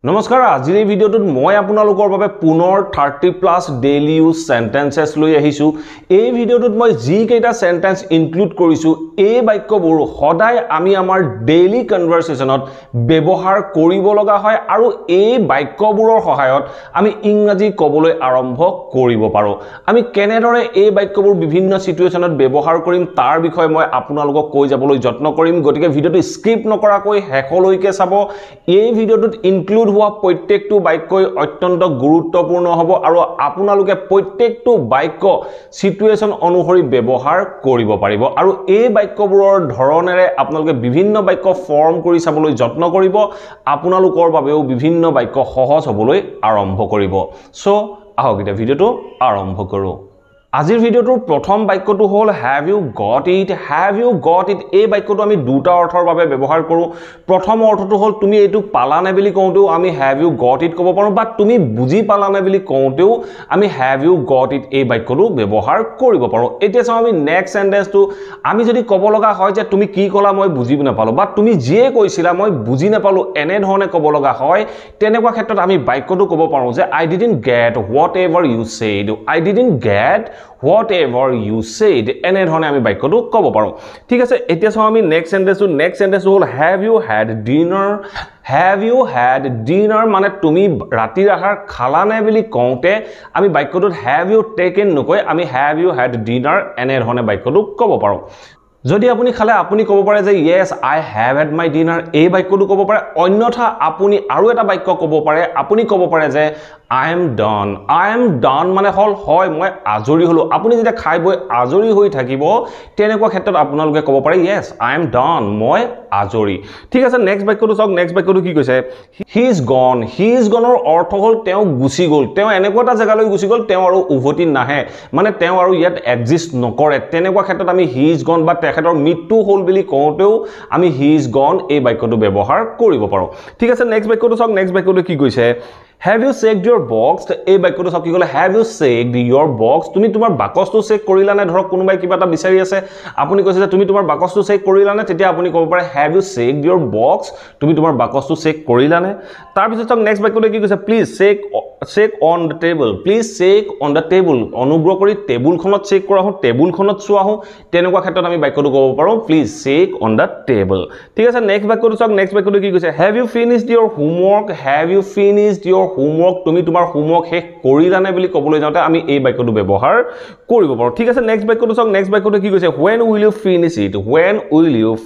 নমস্কাৰ আজিৰ এই ভিডিঅ'টোত মই আপোনালোকৰ বাবে পুনৰ 30+ ডেইলি ইউজ সেন্টেন্সেছ লৈ আহিছো এই ভিডিঅ'টোত মই যি কেইটা সেন্টেন্স ইনক্লুড কৰিছো এই বাক্যবোৰ সদায় আমি আমাৰ ডেইলি কনভাৰসেচনত ব্যৱহাৰ কৰিব লগা হয় আৰু এই বাক্যবোৰৰ সহায়ত আমি ইংৰাজী ক'বলৈ আৰম্ভ কৰিব পাৰো আমি কেনেদৰে এই বাক্যবোৰ বিভিন্ন সিচুৱেচনত ব্যৱহাৰ কৰিম তাৰ বিষয়ে মই আপোনালোকক কৈ যাবলৈ যত্ন কৰিম গতিকে ভিডিঅ'টো স্কিপ নকৰাকৈ শেষলৈকে চাব এই ভিডিঅ'টোত ইনক্লুড হোৱা প্ৰত্যেকটো বাক্যই অত্যন্ত গুৰুত্বপূৰ্ণ হ'ব আৰু আপোনালোকে প্ৰত্যেকটো বাক্য সিচুৱেচন অনুসৰি ব্যৱহাৰ কৰিব পাৰিব আৰু এই বাক্যবোৰৰ ধৰণেৰে আপোনালোকে বিভিন্ন বাক্য ফৰ্ম কৰি চাবলৈ যত্ন কৰিব আপোনালোকৰ বাবেও বিভিন্ন বাক্য সহজ হ'বলৈ আৰম্ভ কৰিব সো আহক এটা ভিডিঅ'টো আৰম্ভ কৰো আজিৰ ভিডিঅ'টোৰ প্ৰথম বাক্যটো হ'ল হ্যাভ ইউ গট ইট এই বাক্যটো আমি দুটা অৰ্থৰ বাবে ব্যৱহাৰ কৰো প্ৰথম অৰ্থটো হ'ল তুমি এইটো পালানে বুলি কওঁতেও আমি হ্যাভ ইউ গট ইট ক'ব পাৰো বা তুমি বুজি পালানে বুলি কওঁতেও আমি হ্যাভ ইউ গট ইট এই বাক্যটো ব্যৱহাৰ কৰিব পাৰো এতিয়া চাও আমি নেক্সট সেন্টেন্সটো আমি যদি ক'ব লগা হয় যে তুমি কি ক'লা মই বুজি নাপালো বা তুমি যিয়ে কৈছিলা মই বুজি নাপালো এনে ধৰণে ক'ব লগা হয় তেনেকুৱা ক্ষেত্ৰত আমি বাক্যটো ক'ব পাৰো যে I didn't get whatever you said whatever you said এনে ধৰণে আমি বাক্যটো ক'ব পাৰো ঠিক আছে এতিয়া চাও আমি নেক্সট সেন্টেন্সটো হ'ল have you had dinner মানে তুমি ৰাতিৰ আহাৰ খালা নে বুলি কওঁতে আমি বাক্যটোত have you taken নকৈ আমি have you had dinner এনে ধৰণে বাক্যটো ক'ব পাৰো যদি আপুনি খালে আপুনি ক'ব পাৰে যে yes I have had my dinner এই বাক্যটো ক'ব পাৰে অন্যথা আপুনি আৰু এটা বাক্য ক'ব পাৰে আপুনি ক'ব পাৰে যে I am done মানে হল হয় মই আজৰি হলো আপুনি যেতিয়া খাই বৈ আজৰি হৈ থাকিব তেনেকুৱা ক্ষেত্ৰত আপোনালোকে ক'ব পাৰে yes I am done মই আজৰি ঠিক আছে নেক্সট বাক্যটো চাওক নেক্সট বাক্যটো কি কৈছে he is gone অৰ্থ হ'ল তেওঁ গুচি গ'ল তেওঁ এনেকুৱা এটা জায়গালৈ গুচি গ'ল তেওঁ আৰু উভতি নাহে মানে তেওঁ আৰু ইয়াত এক্সিষ্ট নকৰে তেনেকুৱা ক্ষেত্ৰত আমি he is gone বা তেখেতৰ মৃত্যু হ'ল বুলি কওঁতেও আমি he is gone এই বাক্যটো ব্যৱহাৰ কৰিব পাৰো ঠিক আছে নেক্সট বাক্যটো চাওক নেক্সট বাক্যটো কি কৈছে Have you checked your box? এই বাক্যটো সব কি ক'লে Have you checked your box? তুমি তোমাৰ বাকসটো চেক কৰিলা নে ধৰক কোনোবাই কিবা এটা বিচাৰি আছে আপুনি কৈছে যে তুমি তোমাৰ বাকসটো চেক কৰিলা নে তেতিয়া আপুনি ক'ব পাৰে Have you checked your box? তুমি তোমাৰ বাকসটো চেক কৰিলা নে তাৰ পিছত নেক্সট বাক্যটো কি কৈছে Please check on the table. Please check on the table. অনুগ্ৰহ কৰি টেবুলখনত চেক কৰা হো টেবুলখনত চোৱা হো তেনেকুৱা ক্ষেত্ৰত আমি বাক্যটো ক'ব পাৰো Please check on the table. ঠিক আছে নেক্সট বাক্যটো চাওক নেক্সট বাক্যটো কি কৈছে Have you finished your homework? তুমি তোমাৰ হোমৱৰ্ক শেষ কৰিলা নে বুলি ক'বলৈ যাওঁতে আমি এই বাক্যটো ব্যৱহাৰ কৰিব পাৰো ঠিক আছে নেক্সট বাক্যটো চাওক নেক্সট বাক্যটো কি কৈছে When will you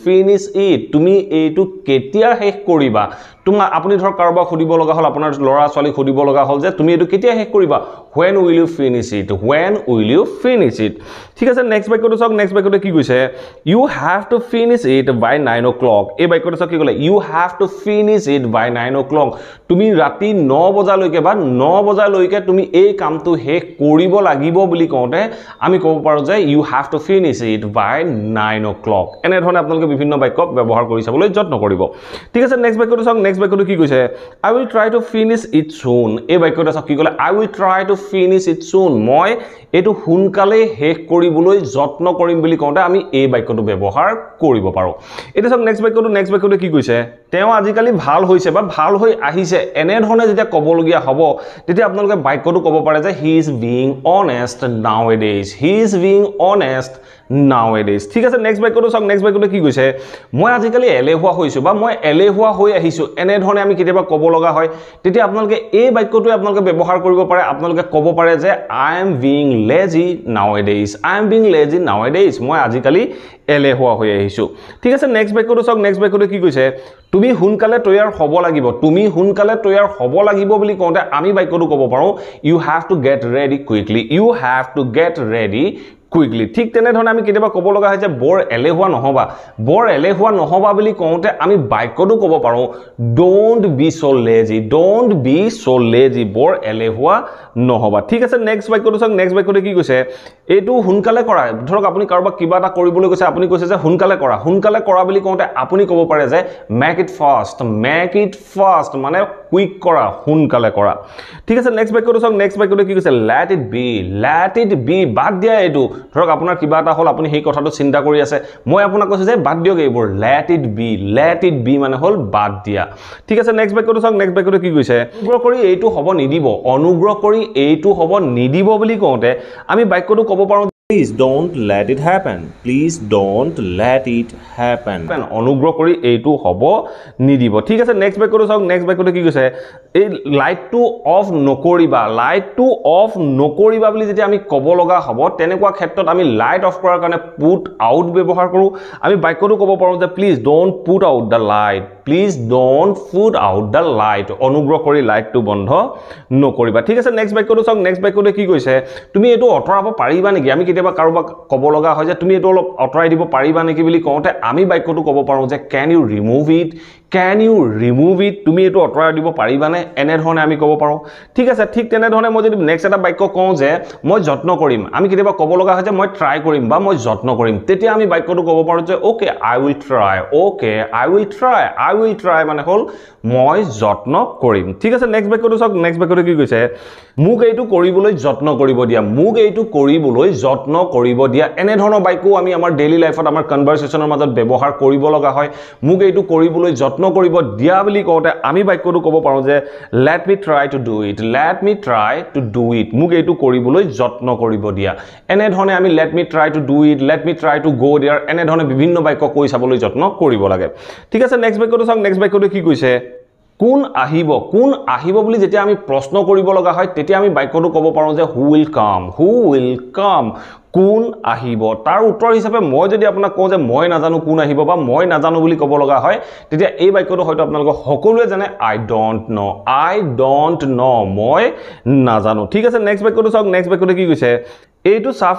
finish it? তুমি এইটো কেতিয়া শেষ কৰিবা তোমাক আপুনি ধৰ কাৰোবাক সুধিব লগা হল আপোনাৰ ল'ৰা ছোৱালী সুধিব লগা হল যে তুমি এইটো কেতিয়া শেষ কৰিবা When will you finish it? ঠিক আছে নেক্সট বাক্যটো চাওক নেক্সট বাক্যটো কি কৈছে You have to finish it by 9 o'clock এই বাক্যটো চাওক কি ক'লে You have to finish it by 9 o'clock তুমি ৰাতি 9 বজালৈকে বা 9 বজালৈকে তুমি এই কামটো শেষ কৰিব লাগিব বুলি কওঁতে আমি ক'ব পাৰো যে You have to finish it by 9 o'clock এনে ধৰণে আপোনালোকে বিভিন্ন বাক্য ব্যৱহাৰ কৰি চাবলৈ যত্ন কৰিব ঠিক আছে নেক্সট বাক্যটো চাওক নেক্সট বাক্যটো কি কৈছে I will try to finish it soon এই বাক্যটো চাওক কি ক'লে I will try to finish it soon মই এটো হুনকালে শেষ কৰিবলৈ যত্ন কৰিম বুলি কওঁতে আমি এই বাক্যটো ব্যৱহাৰ কৰিব পাৰো এটা চাওক নেক্সট বাক্যটো কি কৈছে তেওঁ আজিকালি ভাল হৈছে বা ভাল হৈ আহিছে এনে ধৰণে যেতিয়া ক'বলগীয়া হ'ব তেতিয়া আপোনালোকে বাক্যটো ক'ব পাৰে যে he is being honest nowadays ঠিক আছে নেক্সট বাক্যটো চাওক নেক্সট বাক্যটো কি কৈছে মই আজিকালি এলেহুৱা হৈছো বা মই এলেহুৱা হৈ আহিছো এনে ধৰণে আমি কেতিয়াবা ক'ব লগা হয় তেতিয়া আপোনালোকে এই বাক্যটো আপোনালোকে ব্যৱহাৰ কৰিব পাৰে আপোনালোকে ক'ব পাৰে যে I am being lazy nowadays মই আজিকালি এলেহুৱা হৈ আহিছো ঠিক আছে নেক্সট বাক্যটো চাওক নেক্সট বাক্যটো কি কৈছে তুমি হুনকালে তৈয়াৰ হ'ব লাগিব বুলি কওঁতে আমি বাক্যটো ক'ব পাৰো You have to get ready quickly ঠিক তেনে ধৰণে আমি কেতিয়াবা ক'ব লগা হয় যে বৰ এলেহুৱা নহবা বুলি কওঁতে আমি বাক্যটো ক'ব পাৰো Don't be so lazy বৰ এলেহুৱা নহবা ঠিক আছে নেক্সট বাক্যটো চাওক নেক্সট বাক্যটো কি কৈছে এইটো হুনকালে কৰা ধৰক আপুনি কাৰোবাক কিবা এটা কৰিবলৈ কৈছে আপুনি কৈছে যে হুনকালে কৰা বুলি কওঁতে আপুনি ক'ব পাৰে যে মেক ইট ফাষ্ট মানে কুইক কৰা হুনকালে কৰা ঠিক আছে নেক্সট বাক্যটো চাওক নেক্সট বাক্যটো কি কৈছে লেট ইট বি বাদ দিয়া এইটো ধৰক আপোনাৰ কিবা এটা হ'ল আপুনি সেই কথাটো চিন্তা কৰি আছে মই আপোনাক কৈছো যে বাদ দিয়ক এইবোৰ লেট ইট বি মানে হ'ল বাদ দিয়া ঠিক আছে নেক্সট বাক্যটো চাওক নেক্সট বাক্যটো কি কৈছে অনুগ্ৰহ কৰি এইটো হ'ব নিদিব বুলি কওঁতে আমি বাক্যটো ক'ব পাৰোঁ Please don't let it happen. Please don't let it happen. অনুগ্ৰহ কৰি এইটো হ'ব নিদিব ঠিক আছে নেক্সট বাক্যটো চাওক নেক্সট বাক্যটো কি কৈছে এই লাইটটো অফ নকৰিবা বুলি যেতিয়া আমি ক'ব লগা হ'ব তেনেকুৱা ক্ষেত্ৰত আমি লাইট অফ কৰাৰ কাৰণে পুট আউট ব্যৱহাৰ কৰোঁ আমি বাক্যটো ক'ব পাৰোঁ যে please don't put out the light অনুগ্ৰহ কৰি লাইটটো বন্ধ নকৰিবা ঠিক আছে নেক্সট বাক্যটো চাওক নেক্সট বাক্যটো কি কৈছে তুমি এইটো অঁতৰাব পাৰিবা নেকি আমি কেতিয়াবা কাৰোবাক ক'ব লগা হয় যে তুমি এইটো অলপ অঁতৰাই দিব পাৰিবা নেকি বুলি কওঁতে আমি বাক্যটো ক'ব পাৰোঁ যে can you remove it তুমি এইটো অঁতৰাই দিব পাৰিবানে এনেধৰণে আমি ক'ব পাৰোঁ ঠিক আছে ঠিক তেনেধৰণে মই যদি নেক্সট এটা বাক্য কওঁ যে মই যত্ন কৰিম আমি কেতিয়াবা ক'ব লগা হয় যে মই ট্ৰাই কৰিম বা মই যত্ন কৰিম তেতিয়া আমি বাক্যটো ক'ব পাৰোঁ যে অ'কে আই উইল ট্ৰাই মানে হ'ল মই যত্ন কৰিম ঠিক আছে নেক্সট বাক্যটো চাওক নেক্সট বাক্যটো কি কৈছে মোক এইটো কৰিবলৈ যত্ন কৰিব দিয়া এনেধৰণৰ বাক্যও আমি আমাৰ ডেইলি লাইফত আমাৰ কনভাৰচেশ্যনৰ মাজত ব্যৱহাৰ কৰিব লগা হয় মোক এইটো কৰিবলৈ যত্ন কৰিব দিয়া বুলি কওঁতে আমি বাক্যটো ক'ব পাৰোঁ যে let me try to do it মোক এইটো কৰিবলৈ যত্ন কৰিব দিয়া এনেধৰণে আমি let me try to go there এনেধৰণে বিভিন্ন বাক্য কৈ চাবলৈ যত্ন কৰিব লাগে ঠিক আছে নেক্সট বাক্যটো চাওক নেক্সট বাক্যটো কি কৈছে কোন আহিব বুলি যেতিয়া আমি প্ৰশ্ন কৰিব লগা হয় তেতিয়া আমি বাক্যটো ক'ব পাৰোঁ যে who will come কোন আহিব তাৰ উত্তৰ হিচাপে মই যদি আপোনাক কওঁ যে মই নাজানো কোন আহিব বা মই নাজানো বুলি ক'ব লগা হয় তেতিয়া এই বাক্যটো হয়তো আপোনালোকে সকলোৱে জানে I don't know মই নাজানো ঠিক আছে নেক্সট বাক্যটো চাওক নেক্সট বাক্যটো কি কৈছে এইটো সাফ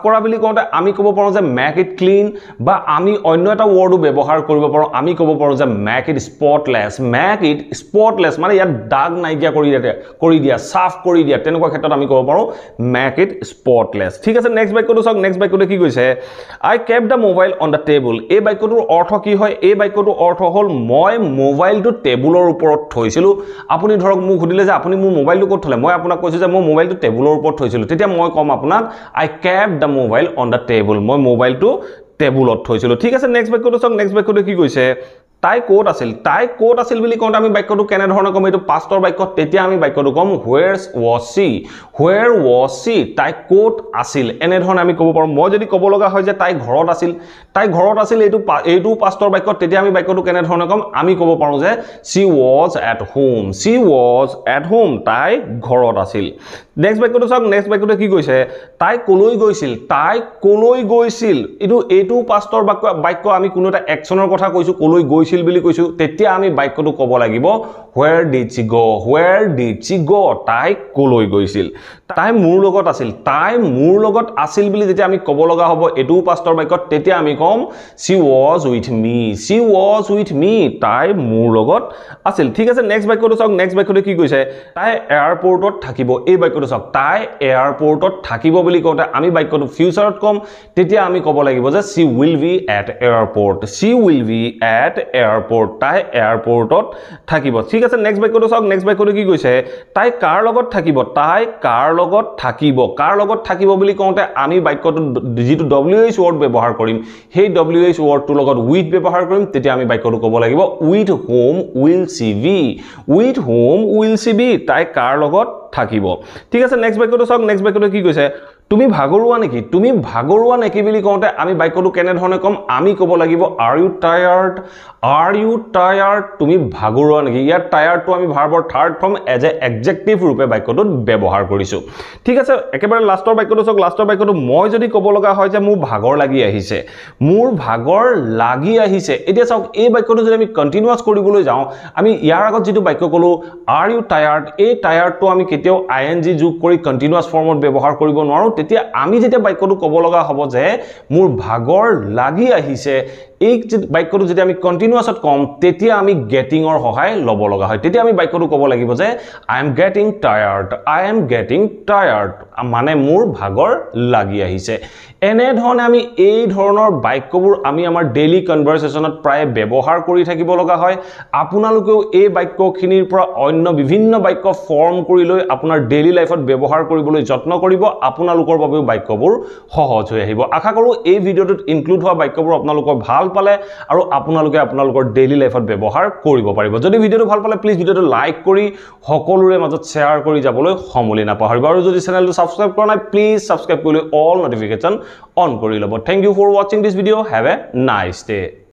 কৰা বুলি কওঁতে আমি ক'ব পাৰোঁ যে মেক ইট ক্লিন বা আমি অন্য এটা ৱৰ্ডো ব্যৱহাৰ কৰিব পাৰোঁ আমি ক'ব পাৰোঁ যে মেক ইট স্পটলেছ মানে ইয়াত দাগ নাইকিয়া কৰি দিয়া সাফ কৰি দিয়া তেনেকুৱা ক্ষেত্ৰত আমি ক'ব পাৰোঁ মেক ইট স্পটলেছ ঠিক আছে নেক্সট বাক্যটো চাওক নেক্সট বাক্যটো কি কৈছে I kept the mobile on the table এই বাক্যটোৰ অৰ্থ কি হয় এই বাক্যটোৰ অৰ্থ হ'ল মই মোবাইলটো টেবুলৰ ওপৰত থৈছিলোঁ আপুনি ধৰক মোক সুধিলে যে আপুনি মোৰ মোবাইলটো ক'ত থলে মই আপোনাক কৈছোঁ যে মই মোবাইলটো টেবুলৰ ওপৰত থৈছিলোঁ তেতিয়া মই কম আপোনাক I kept the mobile on the table মই মোবাইলটো টেবুলত থৈছিলোঁ ঠিক আছে নেক্সট বাক্যটো চাওক নেক্সট বাক্যটো কি কৈছে তাই ক'ত আছিল বুলি কওঁতে আমি বাক্যটো কেনেধৰণে ক'ম এইটো পাষ্টৰ বাক্য তেতিয়া আমি বাক্যটো ক'ম where was she তাই ক'ত আছিল এনেধৰণে আমি ক'ব পাৰোঁ মই যদি ক'ব লগা হয় যে তাই ঘৰত আছিল এইটো পাষ্টৰ বাক্য তেতিয়া আমি বাক্যটো কেনেধৰণে ক'ম আমি ক'ব পাৰোঁ যে she was at home তাই ঘৰত আছিল নেক্সট বাক্যটো চাওক নেক্সট বাক্যটো কি কৈছে তাই কলৈ গৈছিল এইটো পাষ্টৰ বাক্য আমি কোনো এটা একচনৰ কথা কৈছোঁ কলৈ গৈছিল বুলি কৈছোঁ তেতিয়া আমি বাক্যটো ক'ব লাগিব where did she go তাই কলৈ গৈছিল তাই মোৰ লগত আছিল বুলি যেতিয়া আমি ক'ব লগা হ'ব এইটো পাষ্টৰ বাক্যত তেতিয়া আমি ক'ম she was with me তাই মোৰ লগত আছিল ঠিক আছে নেক্সট বাক্যটো চাওক নেক্সট বাক্যটো কি কৈছে তাই এয়াৰপৰ্টত থাকিব এই বাক্যটো চাওক তাই এয়াৰপৰ্টত থাকিব বুলি কওঁতে আমি বাক্যটো ফিউচাৰত ক'ম তেতিয়া আমি ক'ব লাগিব যে she will be at airport তাই এয়াৰপৰ্টত থাকিব ঠিক আছে নেক্সট বাক্যটো চাওক নেক্সট বাক্যটো কি কৈছে তাই কাৰ লগত থাকিব বুলি কওঁতে আমি বাক্যটো যিটো WH ৱৰ্ড ব্যৱহাৰ কৰিম সেই WH ৱৰ্ডটোৰ লগত with ব্যৱহাৰ কৰিম তেতিয়া আমি বাক্যটো ক'ব লাগিব with whom will she be তাই কাৰ লগত থাকিব ঠিক আছে নেক্সট বাক্যটো চাওক নেক্সট বাক্যটো কি কৈছে তুমি ভাগৰুৱা নেকি বুলি কওঁতে আমি বাক্যটো কেনেধৰণে ক'ম আমি ক'ব লাগিব are you tired তুমি ভাগৰুৱা নেকি ইয়াত টায়াৰ্ডটো আমি ভাৰ্বৰ third form as a adjective ৰূপে বাক্যটোত ব্যৱহাৰ কৰিছোঁ ঠিক আছে একেবাৰে লাষ্টৰ বাক্যটো চাওক লাষ্টৰ বাক্যটো মই যদি ক'ব লগা হয় যে মোৰ ভাগৰ লাগি আহিছে এতিয়া চাওক এই বাক্যটো যদি আমি কণ্টিনিউৱাছ কৰিবলৈ যাওঁ আমি ইয়াৰ আগত যিটো বাক্য ক'লো are you tired এই টায়াৰ্ডটো আমি কেতিয়াও ing যোগ কৰি কণ্টিনিউৱাছ ফৰ্মত ব্যৱহাৰ কৰিব নোৱাৰোঁ তেতিয়া আমি যেতিয়া বাক্যটো ক'ব লগা হ'ব যে মোৰ ভাগৰ লাগি আহিছে এই বাক্যটো যেতিয়া আমি কন্টিনিউয়াছত কম তেতিয়া আমি গেটিংৰ সহায় ল'ব লগা হয় তেতিয়া আমি বাক্যটো ক'ব লাগিব যে আই এম গেটিং টায়াৰ্ড মানে মোৰ ভাগৰ লাগি আহিছে এনে ধৰণে আমি এই ধৰণৰ বাক্যবোৰ আমি আমাৰ ডেইলি কনভাৰসেচনত প্ৰায় ব্যৱহাৰ কৰি থাকিব লগা হয় আপোনালোকেও এই বাক্যখিনিৰ পৰা অন্য বিভিন্ন বাক্য ফৰ্ম কৰি লৈ আপোনাৰ ডেইলি লাইফত ব্যৱহাৰ কৰিবলৈ যত্ন কৰিব আপোনালোকৰ বাবেও বাক্যবোৰ সহজ হৈ আহিব আশা কৰো এই ভিডিঅ'টোত ইনক্লুড হোৱা বাক্যবোৰ আপোনালোকৰ ভাল পালে আৰু আপোনালোকে আপোনালোকৰ ডেইলি লাইফত ব্যৱহাৰ কৰিব পাৰিব যদি ভিডিঅ'টো ভাল পালে প্লিজ ভিডিঅ'টো লাইক কৰি সকলোৰে মাজত শেয়াৰ কৰি যাবলৈ সমলি নাপাহৰিব আৰু যদি চেনেলটো সাবস্ক্ৰাইব কৰা নাই প্লিজ সাবস্ক্ৰাইব কৰি অল নটিফিকেশন অন কৰি লব thank you for watching this video have a nice day